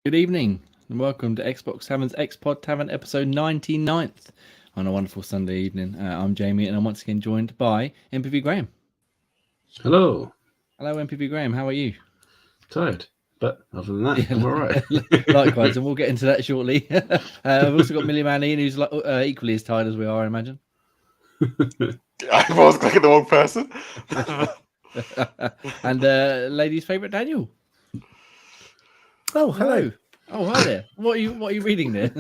Good evening and welcome to Xbox Tavern's X-Pod Tavern episode 99th on a wonderful Sunday evening. I'm Jamie and I'm once again joined by MPV Graham. Hello. Hello MPV Graham, how are you? Tired, but other than that, I'm all right. Likewise, and we'll get into that shortly. We've also got Millie Man Ian, who's equally as tired as we are, I imagine. I was clicking the wrong person. And ladies' favourite Daniel. Oh, hello. Oh, hi there. What are you reading there?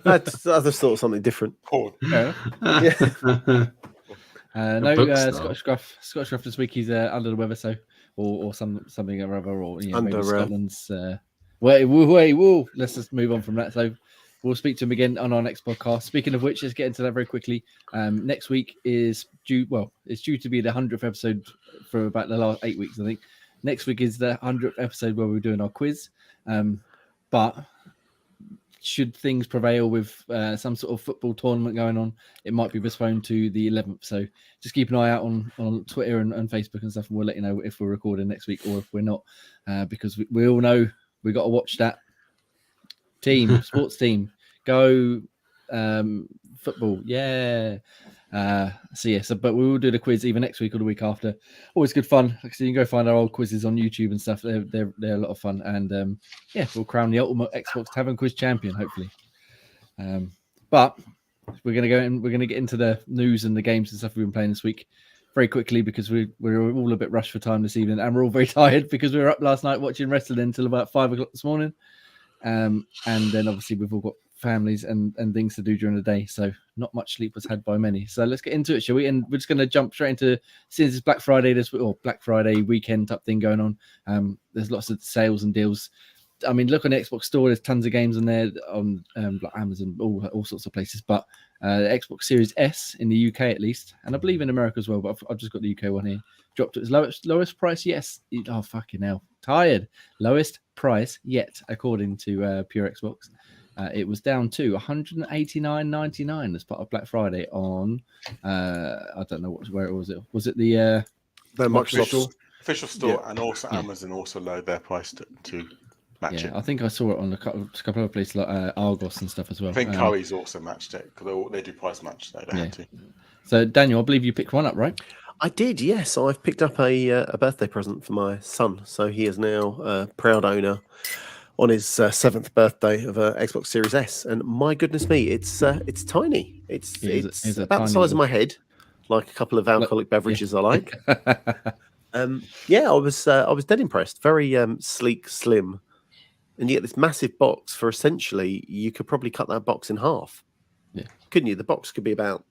I just thought of something different. Porn. No, Scottish Gruff this week. He's under the weather, so or something or other, or maybe Scotland's. Whoa! Let's just move on from that. So we'll speak to him again on our next podcast. Speaking of which, let's get into that very quickly. Next week is due. Well, it's due to be the 100th episode for about the last 8 weeks, I think. Next week is the 100th episode where we're doing our quiz. But should things prevail with some sort of football tournament going on, it might be postponed to the 11th. So just keep an eye out on Twitter and Facebook and stuff, and we'll let you know if we're recording next week or if we're not, because we all know we got to watch that sports team go football. Yeah. But we will do the quiz either next week or the week after. Always good fun. So you can go find our old quizzes on YouTube and stuff. They're a lot of fun, and we'll crown the ultimate Xbox Tavern quiz champion hopefully. But we're gonna get into the news and the games and stuff we've been playing this week very quickly, because we're all a bit rushed for time this evening, and we're all very tired because we were up last night watching wrestling until about 5 o'clock this morning. And then obviously we've all got families and things to do during the day, so not much sleep was had by many. So let's get into it, shall we? And we're just going to jump straight into, since it's Black Friday Black Friday weekend type thing going on. There's lots of sales and deals. I mean, look on the Xbox store, there's tons of games on there, on like Amazon, all sorts of places. But the Xbox Series S in the UK at least, and I believe in America as well, but I've just got the UK one here, dropped to its lowest price. Yes. Oh, fucking hell. Tired. Lowest price yet, according to Pure Xbox. It was down to $189.99 as part of Black Friday on, I don't know where it was. Was it the Microsoft official store, and also Amazon also lowered their price to match it. I think I saw it on a couple of places like Argos and stuff as well. I think Curry's also matched it, because they do price match. They had to. So Daniel, I believe you picked one up, right? I did, yes. I've picked up a birthday present for my son, so he is now a proud owner on his 7th birthday of a Xbox Series S, and my goodness me, it's tiny. It's about the size of my head, like a couple of alcoholic beverages I like. I was dead impressed. Very sleek, slim, and you get this massive box for essentially, you could probably cut that box in half. Yeah, couldn't you? The box could be about.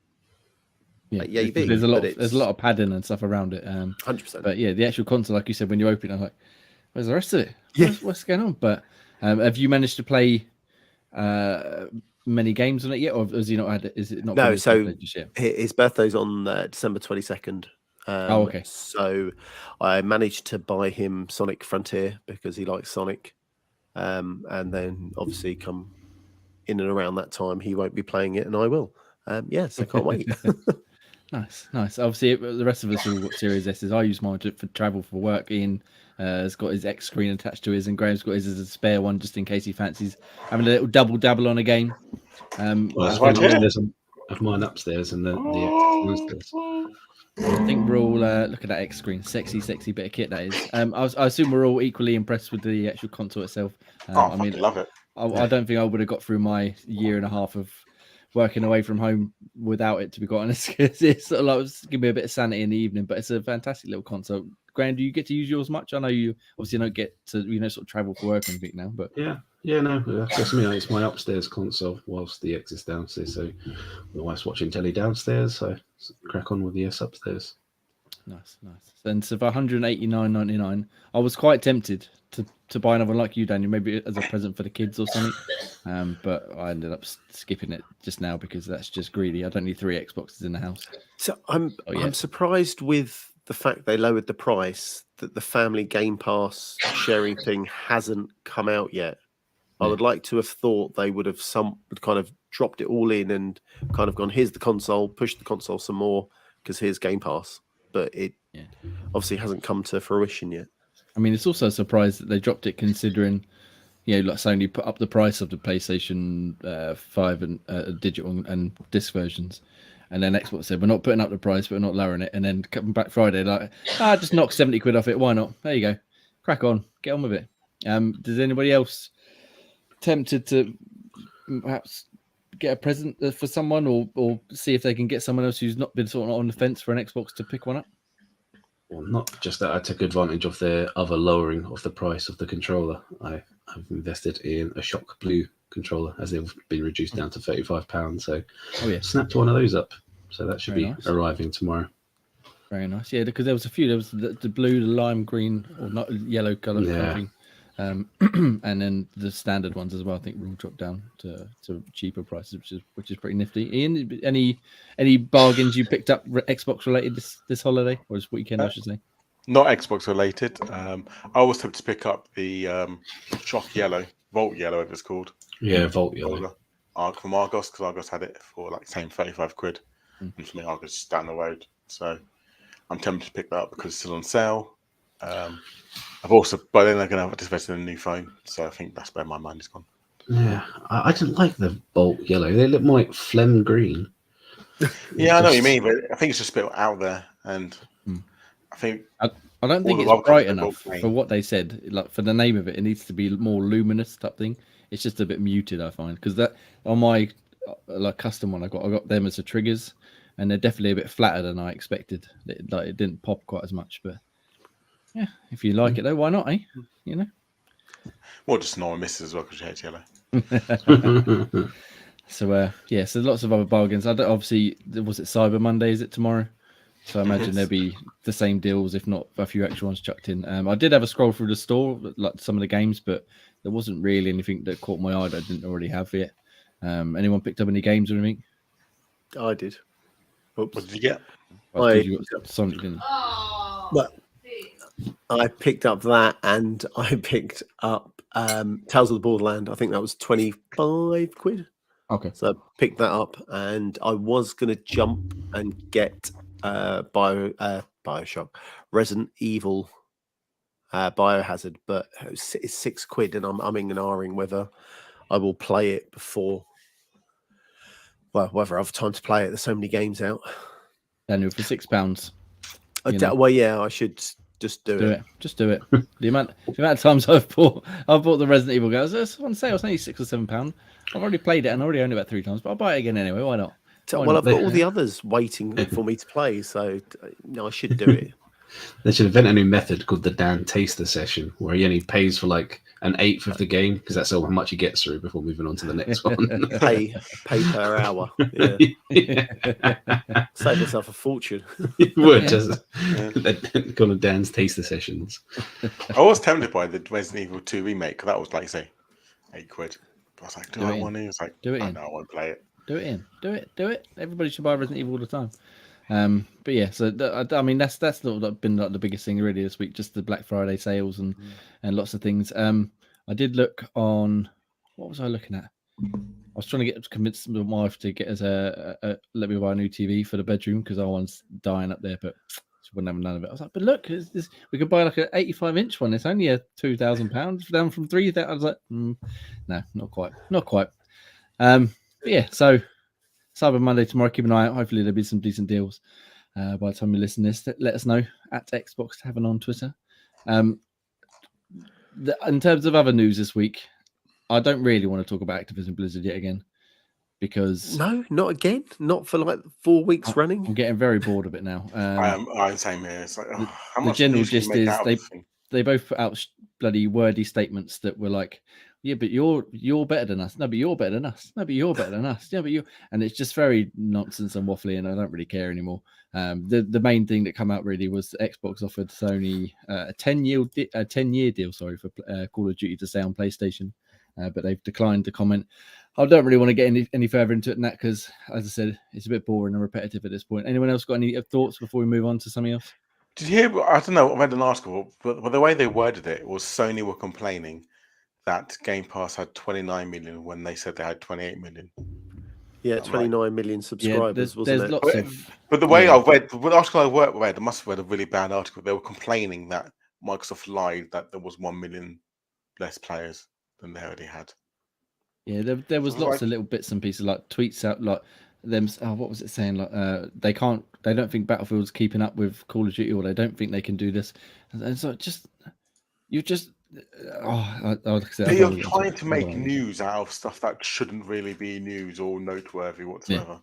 Big, there's a lot of padding and stuff around it. 100%. But yeah, the actual console, like you said, when you open it, I'm like, where's the rest of it? What's going on? But have you managed to play many games on it yet, or has he not had it? Is it not? No, so his birthday's on December 22nd. Okay. So I managed to buy him Sonic Frontier because he likes Sonic, and then obviously come in and around that time he won't be playing it, and I will. So can't wait. Nice. Obviously, the rest of us all got Series S's. I use mine for travel for work. Ian has got his X screen attached to his, and Graham's got his as a spare one just in case he fancies having a little double dabble on a game. That's right. There's of mine upstairs and the X downstairs. I think we're all look at that X screen, sexy bit of kit that is. I assume we're all equally impressed with the actual console itself. I love it. I don't think I would have got through my year and a half of working away from home without it, to be quite honest. It's sort of like, give me a bit of sanity in the evening, but it's a fantastic little console. Graham, do you get to use yours much? I know you obviously don't get to sort of travel for work and everything now, but that's me. It's my upstairs console whilst the X is downstairs. So my wife's watching telly downstairs, so crack on with the S upstairs. Nice. And so for $189.99, I was quite tempted to buy another one like you, Daniel, maybe as a present for the kids or something. But I ended up skipping it just now because that's just greedy. I don't need 3 Xboxes in the house. So I'm surprised with the fact they lowered the price, that the family Game Pass sharing thing hasn't come out yet. I would like to have thought they would have kind of dropped it all in and kind of gone, here's the console, push the console some more because here's Game Pass. But it obviously hasn't come to fruition yet. I mean, it's also a surprise that they dropped it, considering like Sony put up the price of the PlayStation 5 and digital and disc versions. And then Xbox said, we're not putting up the price, but we're not lowering it. And then coming back Friday, like, just knock 70 quid off it. Why not? There you go. Crack on. Get on with it. Does anybody else tempted to perhaps get a present for someone or see if they can get someone else who's not been sort of on the fence for an Xbox to pick one up? Well, not just that I took advantage of the other lowering of the price of the controller. I've invested in a Shock Blue controller as they've been reduced down to £35. So snapped one of those up. So that should be arriving tomorrow. Very nice. Yeah, because there was a few. There was the blue, the lime green, or not yellow colour. Yeah. And then the standard ones as well. I think will drop down to cheaper prices, which is pretty nifty. Ian, any bargains you picked up Xbox related this holiday or this weekend, I should say? Not Xbox related. I always have to pick up the Shock Yellow, Volt Yellow, if it's called. Yeah, Volt Yellow. From Argos, because Argos had it for like same 35 quid, and for me, Argos is down the road. So I'm tempted to pick that up because it's still on sale. I've also, by then they're going to have invested in a new phone, so I think that's where my mind is gone. Yeah, I didn't like the Bolt Yellow. They look more like phlegm green. Yeah, I know what you mean, but I think it's just a bit out there, and I think I don't think it's bright enough for what they said. Like for the name of it, it needs to be more luminous type thing. It's just a bit muted, I find, because that on my like custom one, I got them as the triggers, and they're definitely a bit flatter than I expected. It didn't pop quite as much, but. Yeah, if you like it though, why not, eh? You know. Well, just Nora misses as well because she hates yellow. So so lots of other bargains. Obviously, was it Cyber Monday? Is it tomorrow? So I imagine there'll be the same deals, if not a few extra ones chucked in. I did have a scroll through the store, like some of the games, but there wasn't really anything that caught my eye that I didn't already have yet. Anyone picked up any games or anything? I did. Oops. What did you get? You got Sonic, didn't you? Well, I picked up that, and I picked up Tales of the Borderland. I think that was 25 quid. Okay. So I picked that up, and I was going to jump and get Bioshock, Resident Evil, Biohazard, but it's 6 quid, and I'm umming and ahhing whether I will play it before. Well, whether I have time to play it. There's so many games out. Daniel, for £6. Well, yeah, I should. Just do it. Just do it. The amount of times I've bought the Resident Evil games, it's on sale. It's only £6 or £7. I've already played it and already owned it about 3 times, but I'll buy it again anyway. Why not? I've got all the others waiting for me to play, so I should do it. They should invent a new method called the Dan Taster session, where he only pays for like an eighth of the game because that's how much he gets through before moving on to the next one. pay per hour. Yeah. Save yourself a fortune. It would just call them Dan's Taster sessions. I was tempted by the Resident Evil 2 remake. That was like say 8 quid. But I was like, do I want to? It's like, do it. No, I won't play it. Do it. Everybody should buy Resident Evil all the time. But yeah, so I mean that's not been like the biggest thing really this week, just the Black Friday sales and lots of things. I did look on, what was I looking at? I was trying to convince my wife to get us let me buy a new TV for the bedroom because our one's dying up there, but she wouldn't have none of it. I was like, but look, we could buy like an 85-inch one. It's only a £2,000 down from 3,000. I was like, no, not quite. But yeah, so Cyber Monday tomorrow. Keep an eye out. Hopefully there'll be some decent deals by the time you listen to this. Let us know at Xbox Tavern on Twitter. In terms of other news this week, I don't really want to talk about Activision Blizzard yet again because no, not again. Not for like 4 weeks running. I'm getting very bored of it now. I'm same here. It's like the general gist is they both put out bloody wordy statements that were like, yeah, but you're better than us. No, but you're better than us. No, but you're better than us. Yeah, but you, and it's just very nonsense and waffly, and I don't really care anymore. The main thing that came out really was Xbox offered Sony a 10-year deal, for Call of Duty to stay on PlayStation, but they've declined to comment. I don't really want to get any further into it than that because, as I said, it's a bit boring and repetitive at this point. Anyone else got any thoughts before we move on to something else? Did you hear? I don't know. I read an article, but the way they worded it was Sony were complaining that Game Pass had 29 million when they said they had 28 million. Yeah, 29 million subscribers, wasn't it? Lots of, but the way I read, the article I read, I must have read a really bad article. They were complaining that Microsoft lied that there was 1 million less players. than they already had. Yeah, there was lots of little bits and pieces, like tweets out, like them. Oh, what was it saying? Like they don't think Battlefield's keeping up with Call of Duty, or they don't think they can do this. And so like I said, You're trying to make news out of stuff that shouldn't really be news or noteworthy whatsoever. Yeah.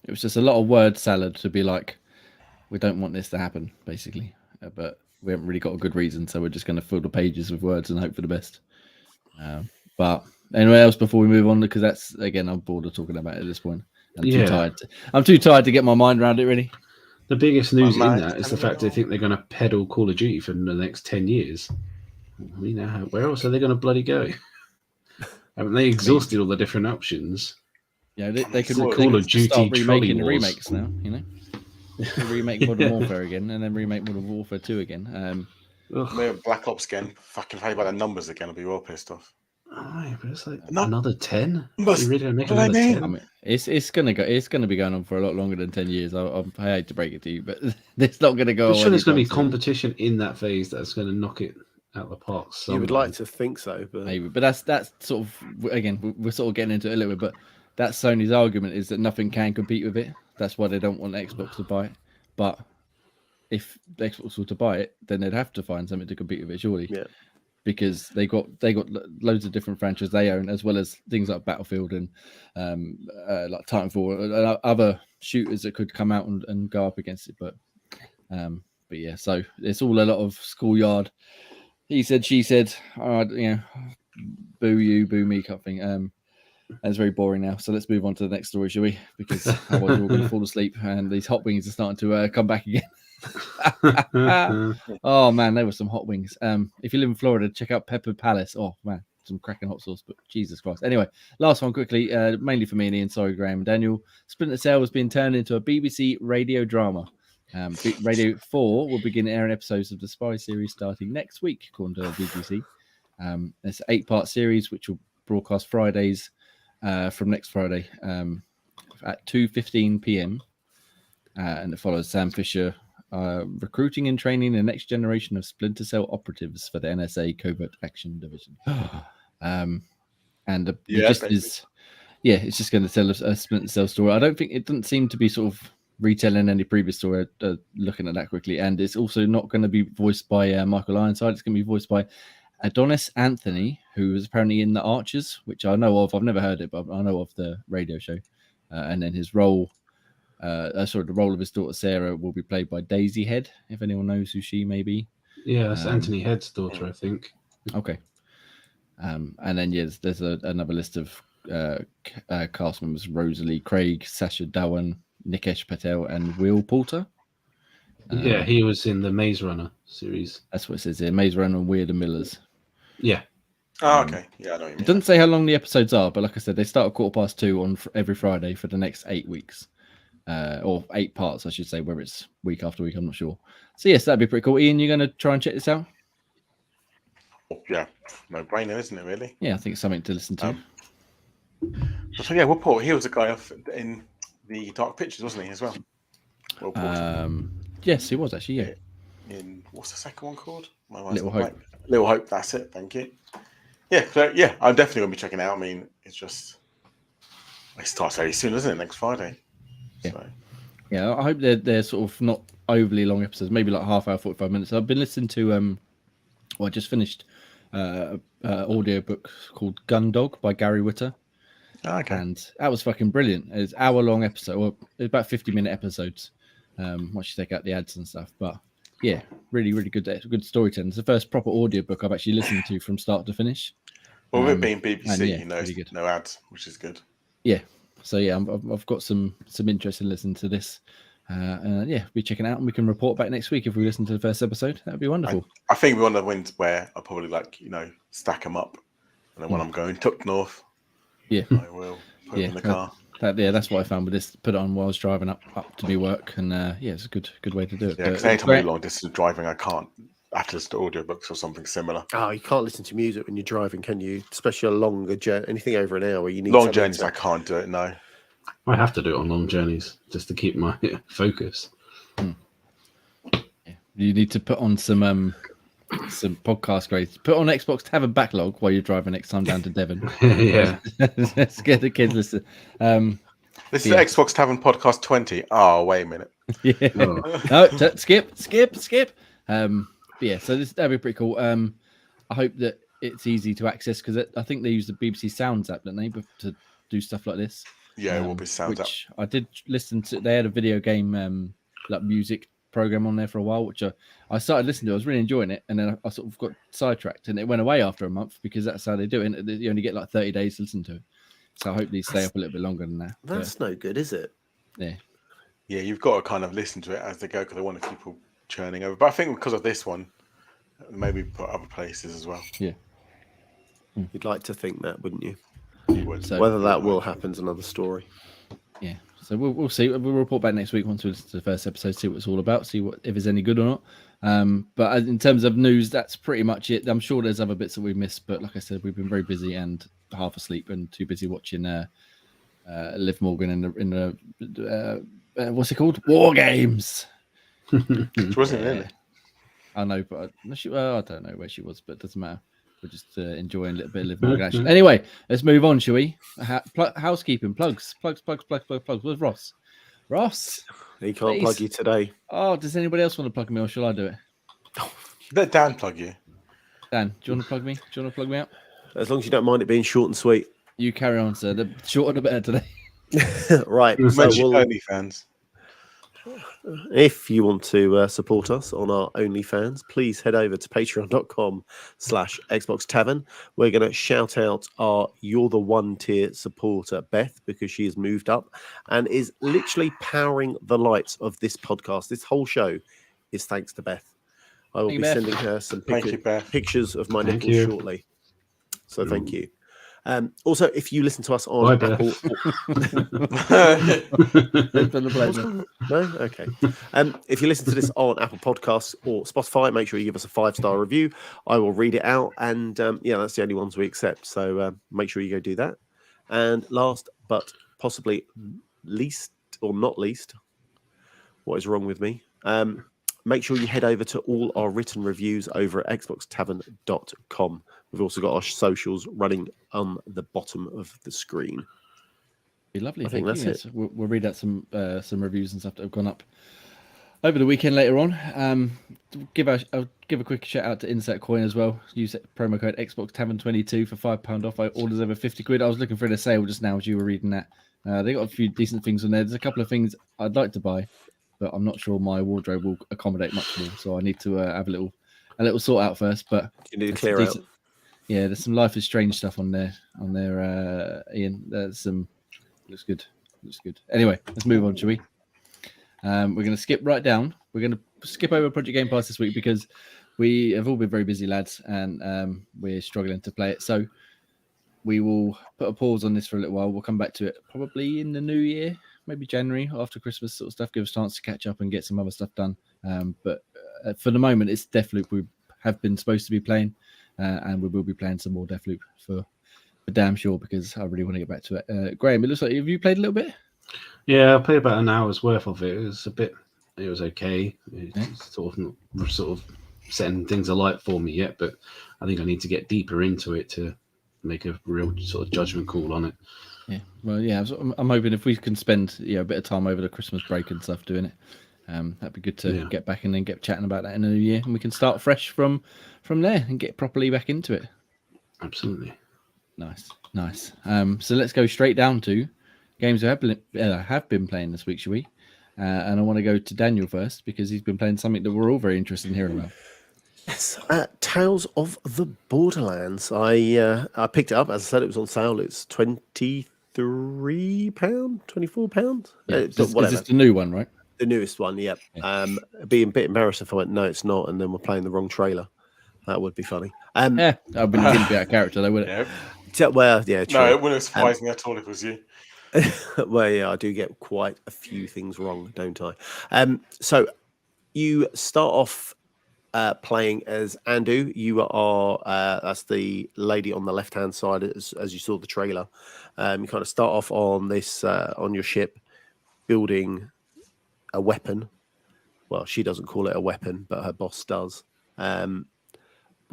It was just a lot of word salad to be like, we don't want this to happen, basically, but we haven't really got a good reason, so we're just going to fill the pages with words and hope for the best. But anyway, else before we move on, because that's, again, I'm bored of talking about it at this point. I'm too tired to get my mind around it, really. The biggest news in that is the fact they think they're going to peddle Call of Duty for the next 10 years. I mean, where else are they going to bloody go? Haven't they exhausted all the different options? Yeah, they could Call of Duty start remaking the remakes now, you know? Remake Modern Warfare again, and then remake Modern Warfare 2 again. Maybe Black Ops again. Fucking pay by the numbers again. I'll be well pissed off. Oh, but it's like another 10. But you really gonna make another 10? I mean, it's gonna be going on for a lot longer than 10 years. I hate to break it to you, but it's not gonna go. I'm sure there's gonna be competition in that phase that's gonna knock it out of the park. You would like to think so, but maybe. But that's sort of, again, we're sort of getting into it a little bit. But that's Sony's argument, is that nothing can compete with it. That's why they don't want Xbox to buy it. But if Xbox were to buy it, then they'd have to find something to compete with it, surely. Yeah. Because they got loads of different franchises they own, as well as things like Battlefield and like Titanfall and other shooters that could come out and go up against it. But yeah, so it's all a lot of schoolyard. He said, she said, boo you, boo me, kind of thing. And it's very boring now. So let's move on to the next story, shall we? Because otherwise we're all going to fall asleep, and these hot wings are starting to come back again. Oh man, there were some hot wings. If you live in Florida, check out Pepper Palace. Oh man, some cracking hot sauce. But Jesus Christ. Anyway, last one quickly, mainly for me and Ian. Sorry, Graham and Daniel. Splinter Cell was being turned into a BBC radio drama. Radio 4 will begin airing episodes of the spy series starting next week, according to the BBC. It's an 8-part series which will broadcast Fridays from next Friday at 2:15 p.m. And it follows Sam Fisher recruiting and training the next generation of Splinter Cell operatives for the NSA Covert Action Division. It's just going to tell us a Splinter Cell story. I don't think it doesn't seem to be sort of retelling any previous story. Looking at that quickly, and it's also not going to be voiced by Michael Ironside. It's going to be voiced by Adonis Anthony, who is apparently in The Archers, which I know of. I've never heard it, but I know of the radio show. And then his role, the role of his daughter Sarah, will be played by Daisy Head, if anyone knows who she may be. Yeah, that's Anthony Head's daughter, I think. Okay. And then there's another list of cast members: Rosalie Craig, Sacha Dhawan, Nikesh Patel, and Will Poulter. Yeah, he was in the Maze Runner series. That's what it says here: Maze Runner and Weird and Millers. Yeah. Oh, okay. Yeah, I know what you mean. It doesn't say how long the episodes are, but like I said, they start at 2:15 on every Friday for the next 8 weeks. Or 8 parts, I should say, whether it's week after week, I'm not sure. So yes, that'd be pretty cool. Ian, you're going to try and check this out? Yeah, no brainer, isn't it, really? Yeah, I think it's something to listen to. So yeah, Will Porter, he was a guy in the Dark Pictures, wasn't he, as well? Will Porter. Yes, he was actually, yeah. In what's the second one called? Little Hope. Little Hope, that's it, thank you. Yeah, so yeah, I'm definitely going to be checking it out. I mean, it starts very soon, doesn't it? Next Friday. Yeah. So. Yeah, I hope they're sort of not overly long episodes, maybe like half hour, 45 minutes. I've been listening to I just finished audio book called Gundog by Gary Whitta. Oh, okay. And that was fucking brilliant. It's hour-long episode, or it's about 50-minute episodes. Once you take out the ads and stuff, but yeah, really, really good storytelling. It's the first proper audio book I've actually listened to from start to finish. Well, with it being BBC, yeah, really no ads, which is good. Yeah, so yeah, I've got some interest in listening to this. Yeah, we'll be checking it out, and we can report back next week if we listen to the first episode. That'd be wonderful. I think one of the wins where I probably stack them up, and then when I'm going up north, I will put them in the car. That's what I found with this. Put it on while I was driving up to my work, and it's a good way to do it. Yeah, because anytime I do long distance driving, I can't. I have to listen to audiobooks or something similar. Oh, you can't listen to music when you're driving, can you? Especially a longer journey, anything over an hour. You need long journeys. I can't do it. No, I have to do it on long journeys just to keep my focus. Yeah. You need to put on some some podcast grades. Put on Xbox Tavern backlog while you're driving next time down to Devon. Yeah. Let's get the kids listen. This is Xbox Tavern Podcast 20. Oh, wait a minute. Yeah. Oh. No, skip. Yeah, so that'd be pretty cool. I hope that it's easy to access because I think they use the BBC Sounds app, don't they, to do stuff like this. Yeah, it will be Sounds app. I did listen to. They had a video game like music program on there for a while, which I started listening to. I was really enjoying it, and then I sort of got sidetracked, and it went away after a month because that's how they do it. You only get like 30 days to listen to it. So I hope these stay up a little bit longer than that. That's no good, is it? Yeah. Yeah, you've got to kind of listen to it as they go because they want people churning over. But I think because of this one, maybe put other places as well. Yeah. You'd like to think that, wouldn't you? You would. So whether that will happen is another story. Yeah. So we'll see. We'll report back next week once we listen to the first episode, see what it's all about, see if it's any good or not. But in terms of news, that's pretty much it. I'm sure there's other bits that we missed, but like I said, we've been very busy and half asleep and too busy watching Liv Morgan in the what's it called? War Games. Which wasn't really. I know, but I don't know where she was, but it doesn't matter. We're just enjoying a little bit of Liv Morgan action. Anyway, let's move on, shall we? Housekeeping, plugs. Where's Ross? Ross, he can't plug you today. Oh, does anybody else want to plug me, or shall I do it? Let Dan plug you. Dan, do you want to plug me? Do you want to plug me out? As long as you don't mind it being short and sweet. You carry on, sir. The shorter the better today. Right. So OnlyFans. If you want to support us on our OnlyFans, please head over to patreon.com/Xbox Tavern. We're going to shout out our You're the One tier supporter, Beth, because she has moved up and is literally powering the lights of this podcast. This whole show is thanks to Beth. I will be sending her some pictures of my nipples shortly. So thank you. Also, if you listen to us on Apple, no, okay. If you listen to this on Apple Podcasts or Spotify, make sure you give us a 5-star review. I will read it out, and that's the only ones we accept. So make sure you go do that. And last but possibly least or not least, what is wrong with me? Make sure you head over to all our written reviews over at xboxtavern.com. We've also got our socials running on the bottom of the screen. Be lovely. I think that's it. We'll read out some reviews and stuff that have gone up over the weekend later on. I'll give a quick shout out to Insert Coin as well. Use promo code Xbox Tavern 22 for £5 off. Orders over £50. I was looking for a sale just now as you were reading that. They got a few decent things on there. There's a couple of things I'd like to buy, but I'm not sure my wardrobe will accommodate much more. So I need to have a little sort out first. But you need to clear out. Yeah, there's some Life is Strange stuff on there, Ian. There's some looks good. Anyway, let's move on, shall we? We're going to skip right down. We're going to skip over Project Game Pass this week because we have all been very busy, lads, and we're struggling to play it. So we will put a pause on this for a little while. We'll come back to it probably in the new year, maybe January after Christmas sort of stuff. Give us a chance to catch up and get some other stuff done. But for the moment, it's Deathloop we have been supposed to be playing. And we will be playing some more Deathloop for damn sure because I really want to get back to it. Graham, it looks like have you played a little bit? Yeah, I played about an hour's worth of it. It was okay. It's sort of setting things alight for me yet, but I think I need to get deeper into it to make a real sort of judgment call on it. Yeah, well, yeah, I'm hoping if we can spend a bit of time over the Christmas break and stuff doing it, that'd be good to get back and then get chatting about that in the new year, and we can start fresh from there and get properly back into it. Absolutely. Nice. So let's go straight down to games we have been playing this week, shall we? And I want to go to Daniel first because he's been playing something that we're all very interested in hearing about. Yes, Tales of the Borderlands. I picked it up, as I said, it was on sale. It's £23, £24. Yeah, is this the new one, right? The newest one, yeah. Being a bit embarrassed if I went, no, it's not, and then we're playing the wrong trailer. That would be funny. I mean, you wouldn't be out of character, though, would it? Yeah. Well, yeah, true. No, it wouldn't surprise me at all if it was you. Well, yeah, I do get quite a few things wrong, don't I? So you start off playing as Andu. You are that's the lady on the left-hand side, as you saw the trailer. You kind of start off on this on your ship, building a weapon. Well, she doesn't call it a weapon, but her boss does.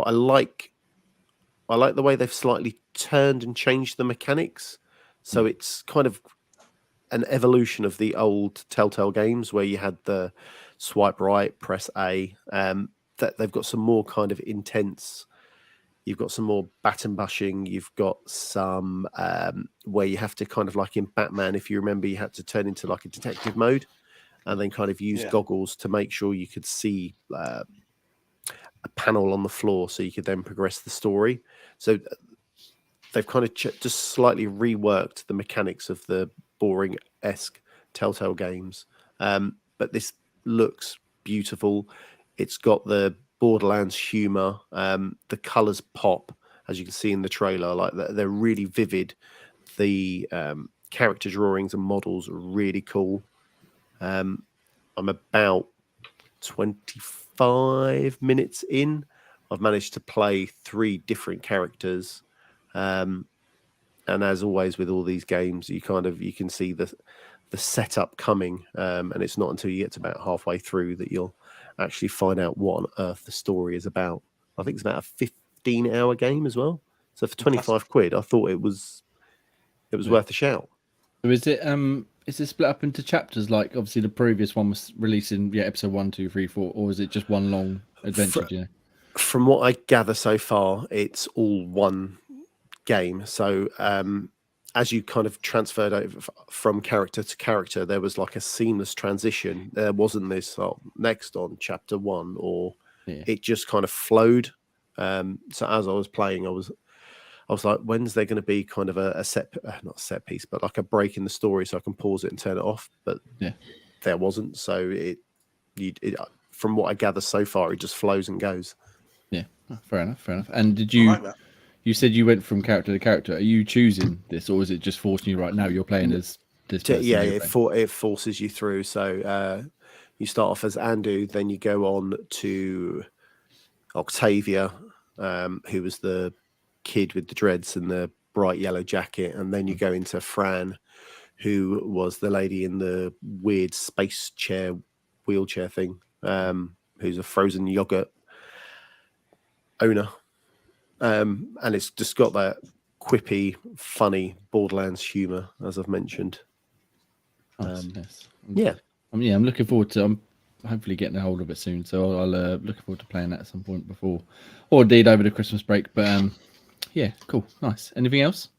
but I like the way they've slightly turned and changed the mechanics. So it's kind of an evolution of the old Telltale games where you had the swipe right, press A. That they've got some more kind of intense. You've got some more baton bushing. You've got some where you have to kind of like in Batman, if you remember, you had to turn into like a detective mode and then kind of use goggles to make sure you could see a panel on the floor so you could then progress the story. So they've kind of just slightly reworked the mechanics of the boring-esque Telltale games. But this looks beautiful. It's got the Borderlands humor. The colors pop, as you can see in the trailer. Like they're really vivid. The character drawings and models are really cool. I'm about 25 minutes in. I've managed to play 3 different characters. And as always with all these games, you can see the setup coming, and it's not until you get to about halfway through that you'll actually find out what on earth the story is about. I think it's about a 15-hour game as well. So for 25 quid, I thought it was worth a shout. So is it split up into chapters like obviously the previous one was releasing episode 1, 2, 3, 4, or is it just one long adventure? Do you know? From what I gather so far, it's all one game. So as you kind of transferred over from character to character, there was like a seamless transition. There wasn't this next on chapter 1, or it just kind of flowed. So as I was playing, I was like, when's there going to be kind of a not a set piece, but like a break in the story so I can pause it and turn it off? But there wasn't. So it from what I gather so far, it just flows and goes. Yeah, fair enough. And did you? You said you went from character to character. Are you choosing this, or is it just forcing you right now? You're playing as this person. Yeah, it forces you through. So you start off as Andu, then you go on to Octavia, who was the kid with the dreads and the bright yellow jacket, and then you go into Fran, who was the lady in the weird space chair wheelchair thing, who's a frozen yogurt owner. And it's just got that quippy, funny Borderlands humor, as I've mentioned. Yes. Yeah. I'm looking forward to. I'm hopefully getting a hold of it soon, so I'll looking forward to playing that at some point before, or indeed over the Christmas break. But yeah, cool, nice. Anything else?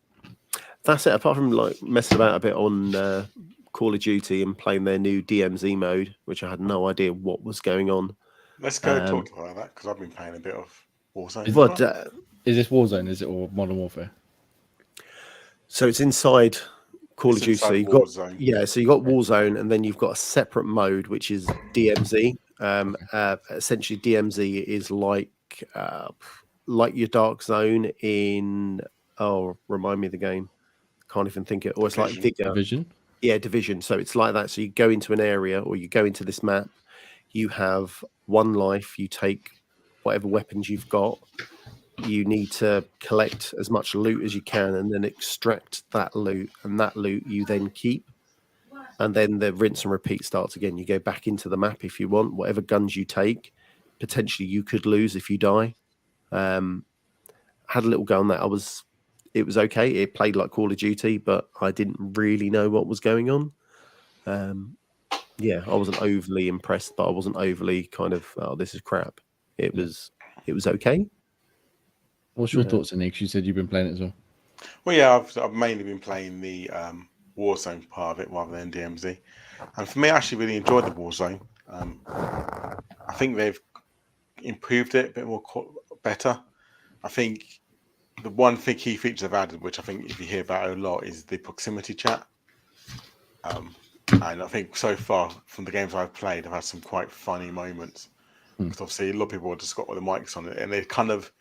That's it. Apart from like messing about a bit on Call of Duty and playing their new DMZ mode, which I had no idea what was going on. Let's go talk about that, because I've been playing a bit of Warzone. Is this Warzone? Is it, or Modern Warfare? So it's inside Call of Duty. So you got Warzone, and then you've got a separate mode which is DMZ. Essentially, DMZ is like your Dark Zone in remind me of the game. Can't even think it. Or it's like Division. Yeah, Division. So it's like that. So you go into an area, or you go into this map. You have 1 life. You take whatever weapons you've got. You need to collect as much loot as you can and then extract that loot, and that loot you then keep, and then the rinse and repeat starts again. You go back into the map if you want. Whatever guns you take, potentially you could lose if you die. Had a little go on that. It was okay. It played like Call of Duty, but I didn't really know what was going on. I wasn't overly impressed, but I wasn't overly kind of, this is crap. It was okay. What's your thoughts, Nick? You said you've been playing it as well. Well, yeah, I've mainly been playing the Warzone part of it rather than DMZ. And for me, I actually really enjoyed the Warzone. I think they've improved it a bit more better. I think the one key feature they've added, which I think if you hear about it a lot, is the proximity chat. And I think so far from the games I've played, I've had some quite funny moments. Because obviously a lot of people have just got all the mics on it, and they kind of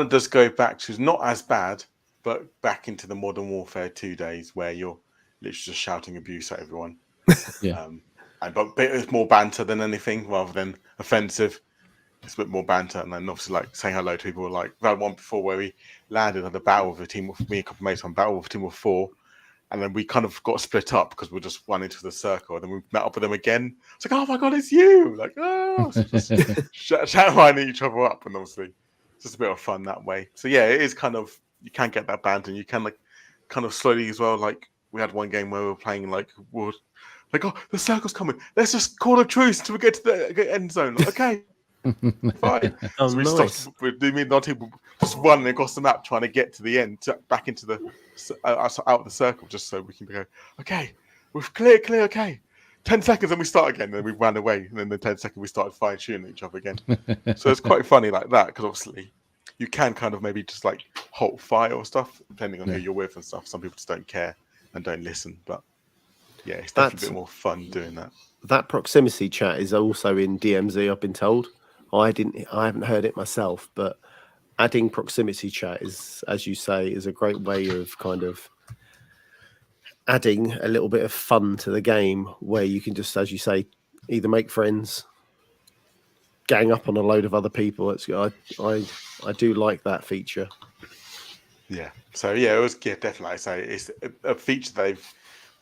does go back to, not as bad, but back into the Modern Warfare 2 days where you're literally just shouting abuse at everyone. Yeah. But it's more banter than anything rather than offensive. It's a bit more banter, and then obviously like saying hello to people. Like we had one before where we landed at a battle with a team with me, a couple of mates on battle with a team of 4, and then we kind of got split up because we just went into the circle, and then we met up with them again. It's like, oh my god, it's you! Like, oh, just shouting each other up, and obviously just a bit of fun that way. So yeah, it is kind of, you can get that band, and you can like kind of slowly as well. Like we had one game where we were playing like wood. Like, oh, the circle's coming. Let's just call a truce till we get to the end zone. Like, okay, fine. Oh, So we nice. stopped. We me and Dante just running across the map trying to get to the end, back into the out of the circle, just so we can go. Okay, we're clear. Okay, 10 seconds, and we start again. And then we ran away, and then the 10 seconds we started firing, shooting at each other again. So it's quite funny like that, because obviously you can kind of maybe just like halt fire or stuff, depending on who you're with and stuff. Some people just don't care and don't listen, but yeah, it's definitely a bit more fun doing that. That proximity chat is also in DMZ, I've been told. I haven't heard it myself, but adding proximity chat is, as you say, is a great way of kind of adding a little bit of fun to the game, where you can just, as you say, either make friends, gang up on a load of other people. I do like that feature. Yeah. So yeah, it was definitely. I say it's a feature they've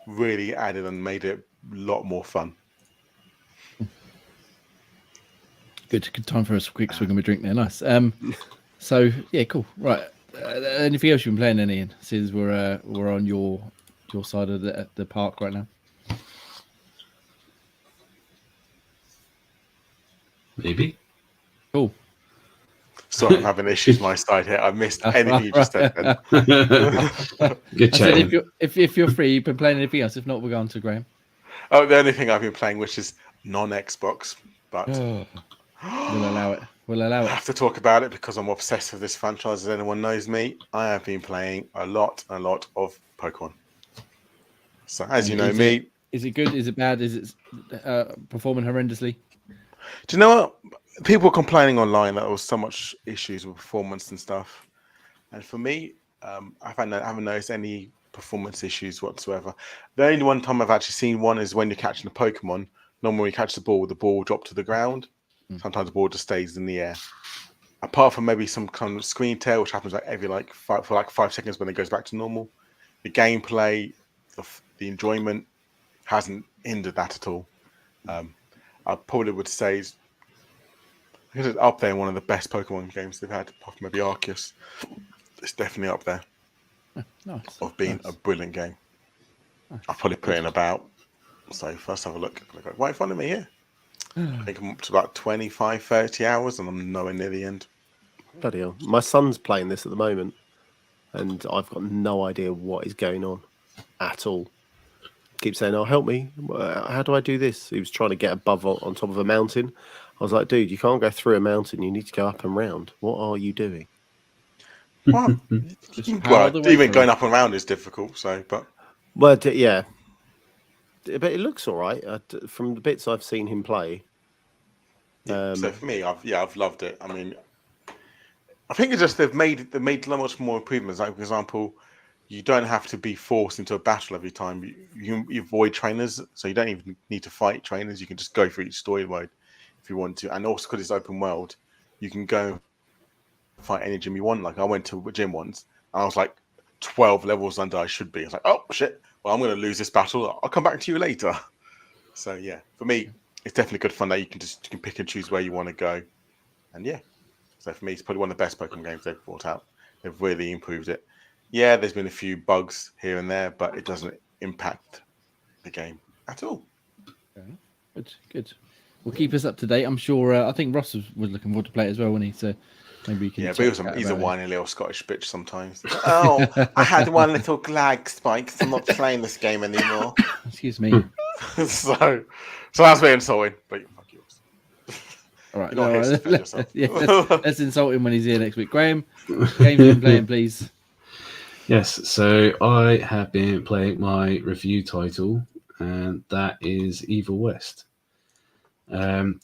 really added and made it a lot more fun. Good time for a quick swig of a drink there. Nice. So yeah, cool. Right. Anything else you've been playing, Ian? Since we're on your side of the park right now. Maybe. Cool. Sorry, I'm having issues my side here. I missed anything you just said. Then. Good chat. If you're free, you've been playing anything else. If not, we'll go on to Graham. Oh, the only thing I've been playing, which is non-Xbox, but we'll allow it. I have to talk about it because I'm obsessed with this franchise. As anyone knows me, I have been playing a lot of Pokemon. So, as you know me, is it good? Is it bad? Is it performing horrendously? Do you know what? People were complaining online that there was so much issues with performance and stuff. And for me, I haven't noticed any performance issues whatsoever. The only one time I've actually seen one is when you're catching a Pokemon. Normally, when you catch the ball will drop to the ground. Sometimes the ball just stays in the air. Apart from maybe some kind of screen tear, which happens like every for 5 seconds when it goes back to normal. The gameplay, the enjoyment hasn't hindered that at all. I probably would say it's up there in one of the best Pokemon games they've had, apart from maybe Arceus. It's definitely up there. Nice. Of being a brilliant game. Nice. I'll probably put in about, so first have a look. Right in front of me here. I think I'm up to about 25, 30 hours, and I'm nowhere near the end. Bloody hell. My son's playing this at the moment, and I've got no idea what is going on at all. Keep saying, "Oh, help me! How do I do this?" He was trying to get above on top of a mountain. I was like, "Dude, you can't go through a mountain. You need to go up and round. What are you doing?" Well, even going up and round is difficult. So, yeah, but it looks all right from the bits I've seen him play. So for me, I've loved it. I mean, I think it's just they've made so much more improvements. Like, for example, you don't have to be forced into a battle every time. You avoid trainers, so you don't even need to fight trainers. You can just go through each story mode if you want to. And also, because it's open world, you can go fight any gym you want. Like, I went to a gym once, and I was like 12 levels under I should be. I was like, oh, shit. Well, I'm going to lose this battle. I'll come back to you later. So, yeah, for me, it's definitely good fun that you can pick and choose where you want to go. And, yeah. So, for me, it's probably one of the best Pokemon games they've brought out. They've really improved it. Yeah, there's been a few bugs here and there, but it doesn't impact the game at all. Good. Well, keep us up to date. I'm sure. I think Ross was looking forward to play it as well, wasn't he? So maybe you can. Yeah, but he's a whiny little Scottish bitch sometimes. Oh, I had one little lag spike, so I'm not playing this game anymore. Excuse me. so that's very insulting. But fuck yours. All right. Let's insult him when he's here next week. Graham, games you've been playing, please. Yes, so I have been playing my review title, and that is Evil West.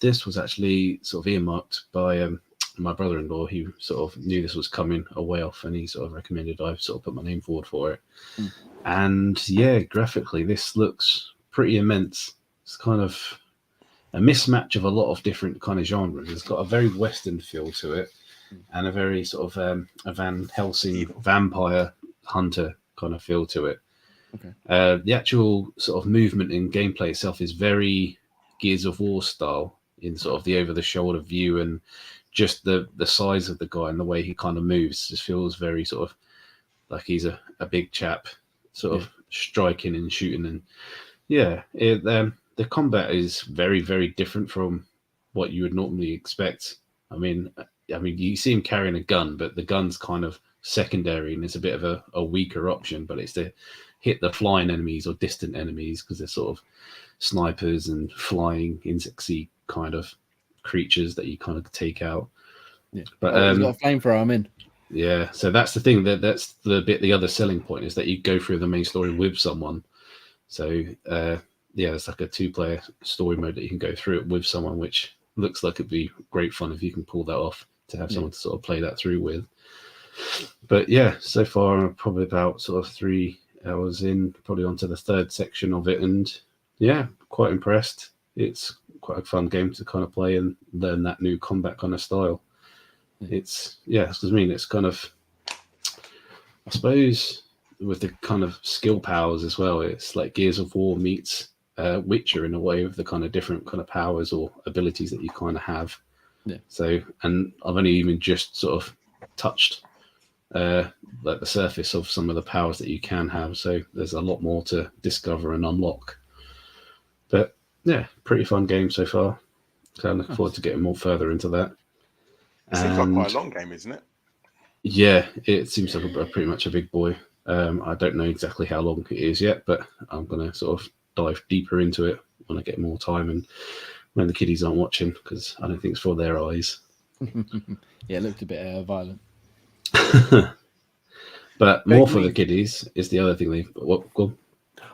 This was actually sort of earmarked by my brother-in-law. He sort of knew this was coming a way off, and he sort of recommended I sort of put my name forward for it. And yeah, graphically, this looks pretty immense. It's kind of a mismatch of a lot of different kind of genres. It's got a very Western feel to it, and a very sort of a Van Helsing vampire hunter kind of feel to it. Okay. The actual sort of movement and gameplay itself is very Gears of War style, in sort of the over-the-shoulder view and just the size of the guy and the way he kind of moves just feels very sort of like he's a big chap, sort of striking and shooting. And the combat is very, very different from what you would normally expect. I mean, you see him carrying a gun, but the gun's kind of secondary and it's a bit of a weaker option, but it's to hit the flying enemies or distant enemies because they're sort of snipers and flying insectsy kind of creatures that you kind of take out. Yeah, but he's got a flamethrower. I'm in. Yeah, so that's the thing. That's the other selling point is that you go through the main story with someone. So it's like a 2-player story mode that you can go through it with someone, which looks like it'd be great fun if you can pull that off to have someone to sort of play that through with. But yeah, so far I'm probably about sort of 3 hours in, probably onto the 3rd section of it, and yeah, quite impressed. It's quite a fun game to kind of play and learn that new combat kind of style. It's it's kind of, I suppose, with the kind of skill powers as well, it's like Gears of War meets Witcher in a way, with the kind of different kind of powers or abilities that you kind of have. Yeah. So, and I've only even just sort of touched like the surface of some of the powers that you can have. So there's a lot more to discover and unlock. But yeah, pretty fun game so far. So I'm looking forward to getting more further into that. It seems like quite a long game, isn't it? Yeah, it seems like pretty much a big boy. I don't know exactly how long it is yet, but I'm going to sort of dive deeper into it when I get more time and when the kiddies aren't watching, because I don't think it's for their eyes. Yeah, it looked a bit violent. But more for the kiddies is the other thing. I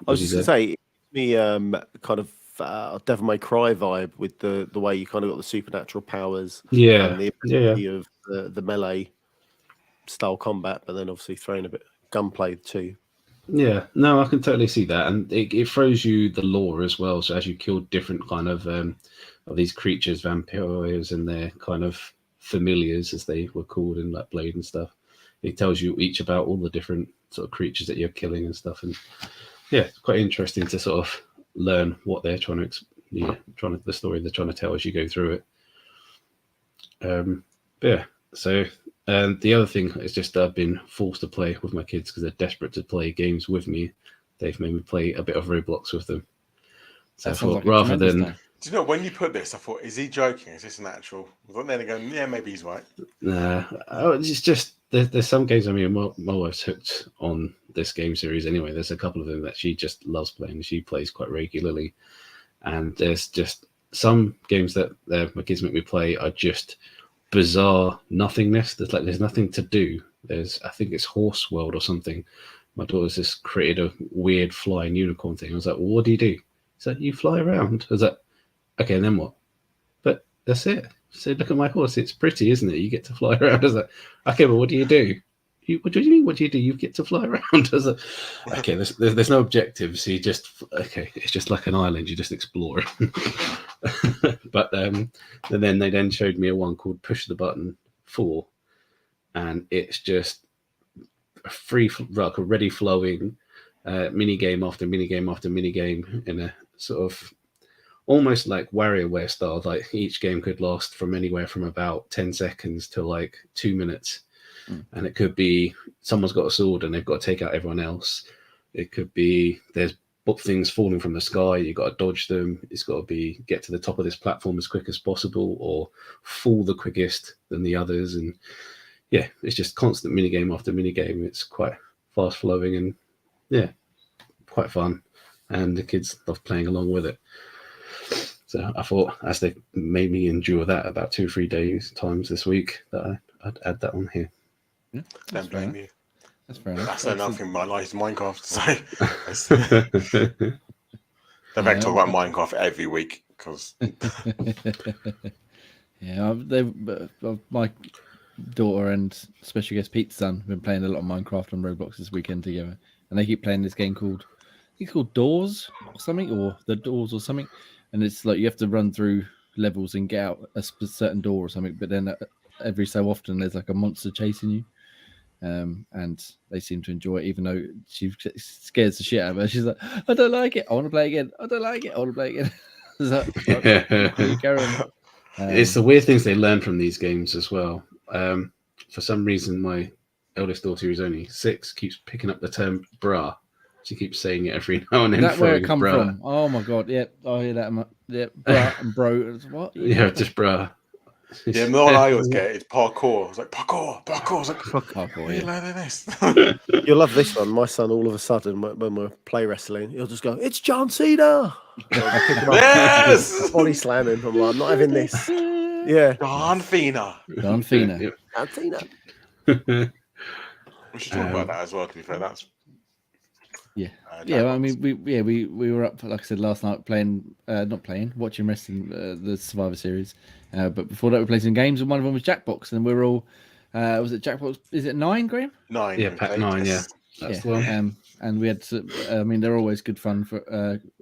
was just going to say, me kind of Devil May Cry vibe with the way you kind of got the supernatural powers, and the ability of the melee style combat, but then obviously throwing a bit of gunplay too. Yeah, no, I can totally see that, and it throws you the lore as well. So as you kill different kind of these creatures, vampires, and their kind of familiars, as they were called in like Blade and stuff, it tells you each about all the different sort of creatures that you're killing and stuff. And yeah, it's quite interesting to sort of learn what they're trying to the story they're trying to tell as you go through it. So the other thing is just I've been forced to play with my kids because they're desperate to play games with me. They've made me play a bit of Roblox with them. So I thought, rather than... Do you know, when you put this, I thought, is he joking? Is this natural? But then again, yeah, maybe he's right. Nah, it's just, there's some games, I mean, my wife's hooked on this game series anyway. There's a couple of them that she just loves playing. She plays quite regularly. And there's just some games that my kids make me play are just bizarre nothingness. There's nothing to do. I think it's Horse World or something. My daughter's just created a weird flying unicorn thing. I was like, well, what do you do? So you fly around. I was like, okay, and then what? But that's it. So look at my horse. It's pretty, isn't it? You get to fly around. I was like, okay, but what do you do? What do you mean? What do you do? You get to fly around. I was like, okay, there's no objectives. So you just, okay, it's just like an island. You just explore. But then they showed me a one called Push the Button 4, and it's just a ready flowing mini game after mini game after mini game in a sort of almost like WarioWare style. Like each game could last from anywhere from about 10 seconds to like 2 minutes. And it could be someone's got a sword and they've got to take out everyone else. It could be there's things falling from the sky. You've got to dodge them. It's got to be get to the top of this platform as quick as possible or fall the quickest than the others. And yeah, it's just constant minigame after minigame. It's quite fast flowing and yeah, quite fun. And the kids love playing along with it. So I thought as they made me endure that about 2 or 3 days times this week that I'd add that on here. Yeah, don't blame you. That's fair enough. That's enough in my life is Minecraft. So they've had to talk about Minecraft every week because yeah, my daughter and special guest Pete's son have been playing a lot of Minecraft on Roblox this weekend together, and they keep playing this game called Doors or something, or The Doors or something, and it's like you have to run through levels and get out a certain door or something, but then every so often there's like a monster chasing you. And they seem to enjoy it, even though she scares the shit out of her. She's like, I don't like it. I want to play again. I don't like it. I want to play again. Carry on. It's the weird things they learn from these games as well. For some reason, my eldest daughter, who's only 6, keeps picking up the term "bra." She keeps saying it every now and then. Is that where it comes bra. from? Oh my god! Yep, I hear that. Yep, bra and bro. What? Yeah, just bra. Yeah, the one I always get is parkour. It's like parkour. I was like, parkour. Where are you learning this? You'll love this one. My son, all of a sudden, when we're play wrestling, he'll just go, "It's John Cena!" Yes! Body slamming. I'm like, I'm not having this. Yeah. John Cena. John Cena. John Cena. We should talk about that as well, to be fair. That's yeah. I mean, we were up, like I said, last night watching wrestling, the Survivor Series. But before that, we played some games, and one of them was Jackbox, and we were all. Was it Jackbox? Is it 9, Graham? 9. Yeah, pack 9. Yeah, that's the one. And we had. I mean, they're always good fun for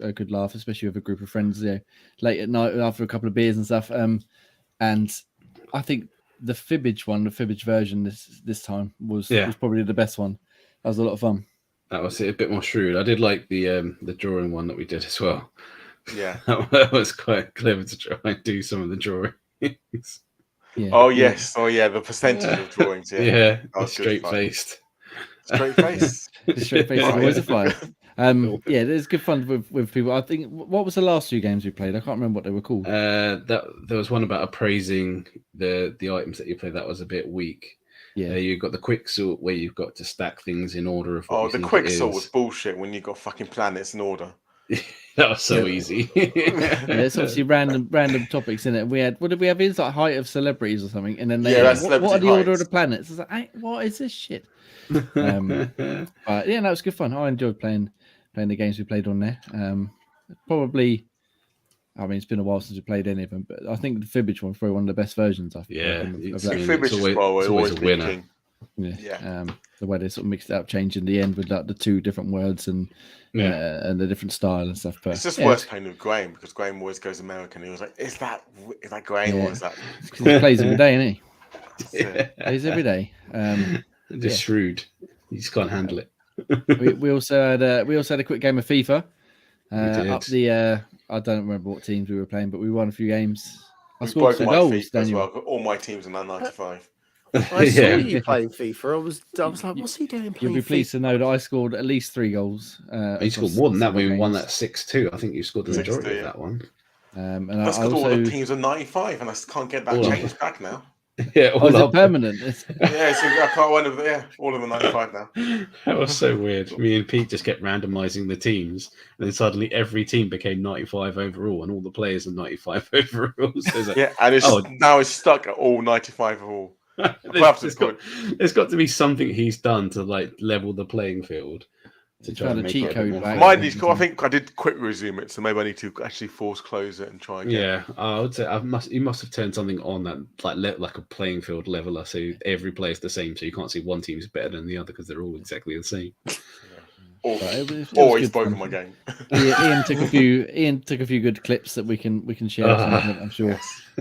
a good laugh, especially with a group of friends. Late at night after a couple of beers and stuff. And I think the Fibbage version this time was probably the best one. That was a lot of fun. That was a bit more shrewd. I did like the drawing one that we did as well. Yeah, that was quite clever to try and do some of the drawings. Yeah. Oh yes. Oh yeah. The percentage of drawings. Yeah. Straight faced. Straight face. Straight face. Always a flyer. Yeah, there's good fun with people. I think. What was the last 2 games we played? I can't remember what they were called. There was one about appraising the items that you play. That was a bit weak. Yeah, you got the quick sort where you've got to stack things in order of. The quick sort was bullshit when you got fucking planets in order. That was so easy. It's obviously random topics in it. We had, what did we have? It's like height of celebrities or something, and then what are the order of the planets? It's like, what is this shit? But yeah, that was good fun. I enjoyed playing the games we played on there. Probably, I mean, it's been a while since we played any of them, but I think the Fibbage one's probably one of the best versions. Fibbage is always a winner. Yeah. The way they sort of mixed it up, changing the end with like the 2 different words and the different style and stuff. But it's just worse playing with Graham because Graham always goes American. He was like, "Is that Graham or is that?" Because he plays every day, isn't he? Plays every day. Just shrewd. You just can't handle it. we also had a quick game of FIFA. Up the I don't remember what teams we were playing, but we won a few games. I scored some goals, Daniel. All my teams are now 95. I saw you playing FIFA. I was like, what's he doing playing You'll be pleased to know that I scored at least 3 goals. You scored more than that when we won that 6-2. I think you scored the majority of that one. And I scored all the teams are 95, and I can't get that changed back now. Yeah, is it permanent? I can't all of them are 95 now. That was so weird. Me and Pete just kept randomizing the teams, and then suddenly every team became 95 overall, and all the players are 95 overall. So and now it's stuck at all 95 overall. There's got to be something he's done to like level the playing field. To try to cheat code back. Mine needs. I think I did quick resume it, so maybe I need to actually force close it and try again. Yeah, I would say you must have turned something on that like a playing field leveler, so every player's the same, so you can't see one team is better than the other because they're all exactly the same. Always broken my game. Ian took a few good clips that we can share. I'm sure.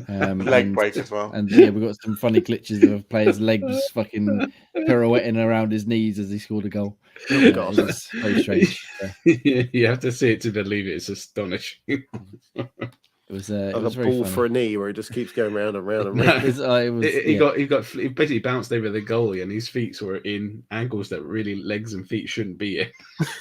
Leg break as well. And yeah, we've got some funny glitches of players' legs fucking pirouetting around his knees as he scored a goal. Oh, God. It was very strange. You have to see it to believe it. It's astonishing. It was like it was a very ball funny. For a knee where he just keeps going round and round and round. He basically bounced over the goalie, and his feet were in angles that really legs and feet shouldn't be in.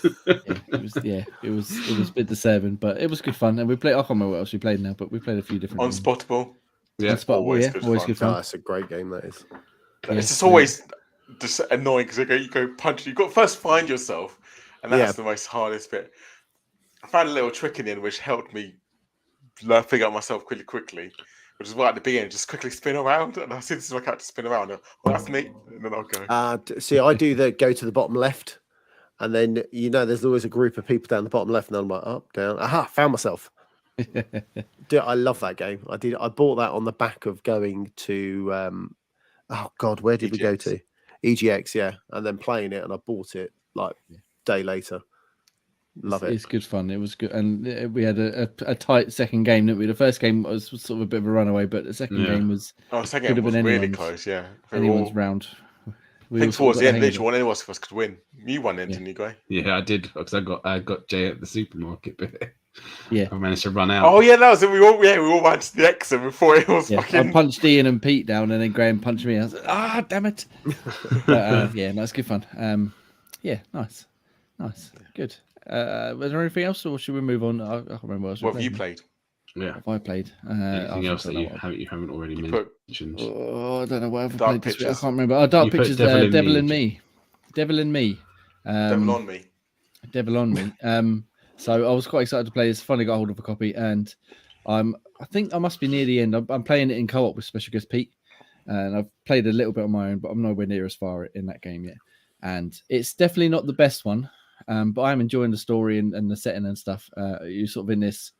It was a bit disturbing, but it was good fun. And we played. I can't remember what else we played now, but we played a few different. Unspottable. Yeah, always good fun. That's a great game. That is. It's just always just annoying because you go punch. You got to first find yourself, and that's the most hardest bit. I found a little trick in the end which helped me figure out myself quickly, which is why at the beginning just quickly spin around, and I see this is my character spin around. That's neat, and then I'll go. See, I do go to the bottom left, and then there's always a group of people down the bottom left, and I'm like up, down. Aha, found myself. Dude, I love that game. I bought that on the back of going to oh God, where did we go to? EGX, yeah, and then playing it, and I bought it like a day later. Love it. It's good fun. It was good, and we had a tight second game. Didn't we? The first game was sort of a bit of a runaway, but the second game was second game was really close. Yeah, anyone's round. I think towards the end, literally, one of us could win. You won, didn't you, Gray? Yeah, I did because I got Jay at the supermarket. Yeah, I managed to run out. Oh yeah, that was it. We all ran to the exit before it was fucking. I punched Ian and Pete down, and then Graham punched me. I was like, damn it! But yeah, no, it's good fun. Yeah, nice, good. Was there anything else, or should we move on? I can't remember What have you played? Yeah. What have I played? Anything else that you haven't already mentioned? Oh, I don't know what I've Dark played this week. I Pictures. can't remember. Oh, Dark Pictures. Devil in Me. Devil on me. Devil on Me. So I was quite excited to play this. Finally got hold of a copy, and I think I must be near the end. I'm playing it in co-op with special guest Pete, and I've played a little bit on my own, but I'm nowhere near as far in that game yet. And it's definitely not the best one, but I'm enjoying the story and the setting and stuff. You're sort of in this.